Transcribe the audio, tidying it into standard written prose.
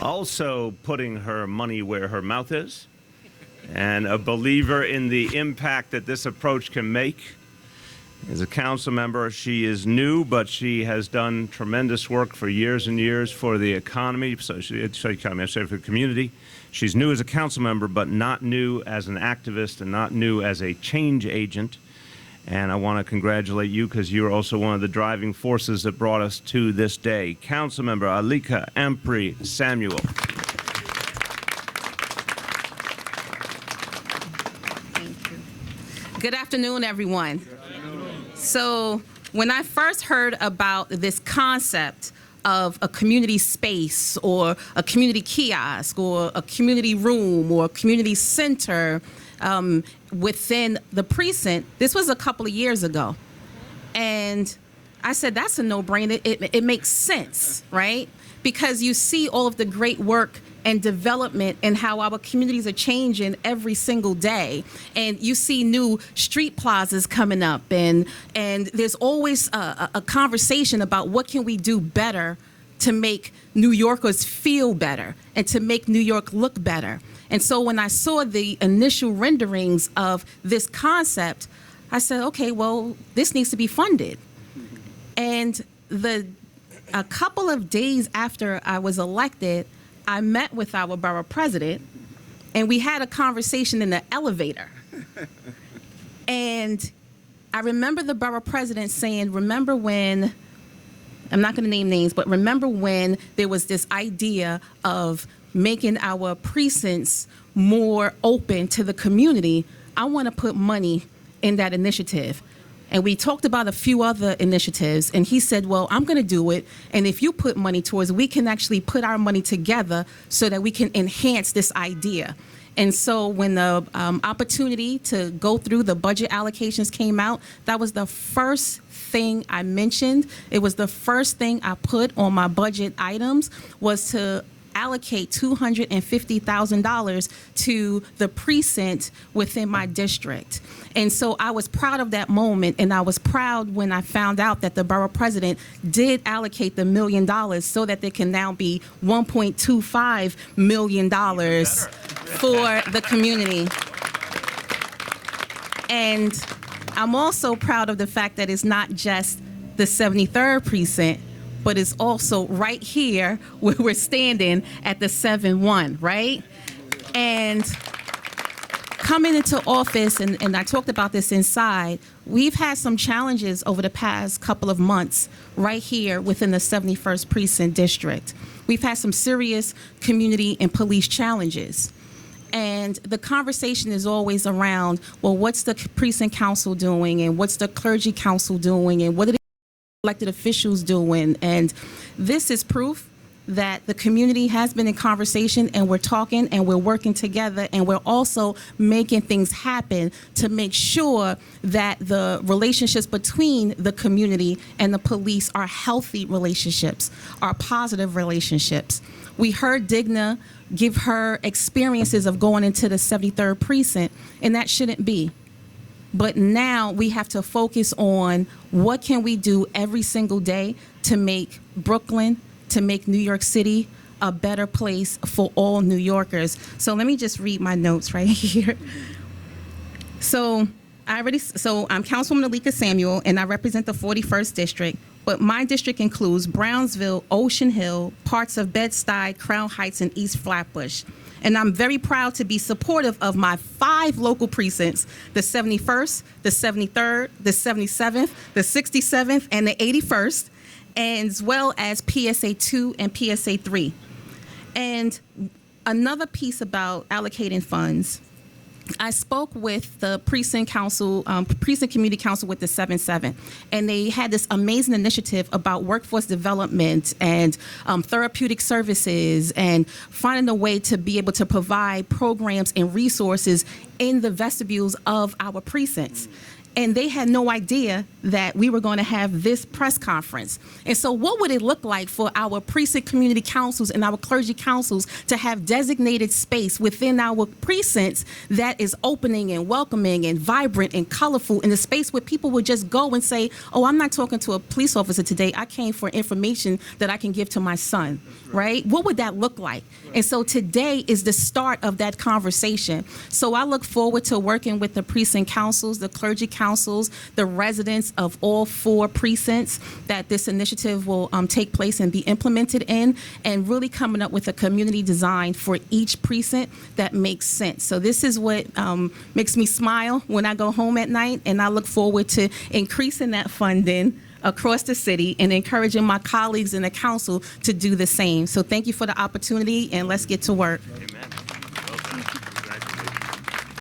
also putting her money where her mouth is, and a believer in the impact that this approach can make. As a council member, she is new, but she has done tremendous work for years and years for the economy, for the community. She's new as a council member, but not new as an activist and not new as a change agent. And I want to congratulate you because you're also one of the driving forces that brought us to this day. Council member Alicka Ampry-Samuel. Thank you. Good afternoon, everyone. So when I first heard about this concept of a community space or a community kiosk or a community room or a community center within the precinct, this was a couple of years ago. And I said, that's a no-brainer. It makes sense, right? Because you see all of the great work and development and how our communities are changing every single day. And you see new street plazas coming up, and there's always a conversation about what can we do better to make New Yorkers feel better and to make New York look better. And so when I saw the initial renderings of this concept, I said, okay, well, this needs to be funded. And a couple of days after I was elected, I met with our borough president, and we had a conversation in the elevator. And I remember the borough president saying, remember when, I'm not going to name names, but remember when there was this idea of making our precincts more open to the community? I want to put money in that initiative. And we talked about a few other initiatives, and he said, well, I'm going to do it, and if you put money towards it, we can actually put our money together so that we can enhance this idea. And so when the opportunity to go through the budget allocations came out, that was the first thing I mentioned. It was the first thing I put on my budget items, was to allocate $250,000 to the precinct within my district. And so I was proud of that moment, and I was proud when I found out that the borough president did allocate the $1 million so that there can now be $1.25 million for the community. And I'm also proud of the fact that it's not just the 73rd precinct, but it's also right here where we're standing at the 7-1, right? And coming into office, and I talked about this inside, we've had some challenges over the past couple of months right here within the 71st Precinct District. We've had some serious community and police challenges. And the conversation is always around, well, what's the precinct council doing, and what's the clergy council doing, and what are the elected officials doing? And this is proof that the community has been in conversation, and we're talking and we're working together, and we're also making things happen to make sure that the relationships between the community and the police are healthy relationships, are positive relationships. We heard Digna give her experiences of going into the 73rd precinct, and that shouldn't be. But now we have to focus on what can we do every single day to make Brooklyn, to make New York City a better place for all New Yorkers. So let me just read my notes right here. So I'm Councilwoman Alicka Samuel, and I represent the 41st District. But my district includes Brownsville, Ocean Hill, parts of Bed-Stuy, Crown Heights, and East Flatbush. And I'm very proud to be supportive of my 5 local precincts, the 71st, the 73rd, the 77th, the 67th, and the 81st, as well as PSA 2 and PSA 3. And another piece about allocating funds, I spoke with the Precinct Council, Precinct Community Council with the 7-7, and they had this amazing initiative about workforce development and therapeutic services, and finding a way to be able to provide programs and resources in the vestibules of our precincts. And they had no idea that we were going to have this press conference. And so what would it look like for our precinct community councils and our clergy councils to have designated space within our precincts that is opening and welcoming and vibrant and colorful, in a space where people would just go and say, oh, I'm not talking to a police officer today. I came for information that I can give to my son, right? What would that look like? And so today is the start of that conversation. So I look forward to working with the precinct councils, the clergy councils, the residents of all 4 precincts that this initiative will take place and be implemented in, and really coming up with a community design for each precinct that makes sense. So this is what makes me smile when I go home at night, and I look forward to increasing that funding across the city and encouraging my colleagues in the council to do the same. So thank you for the opportunity, and let's get to work. Amen.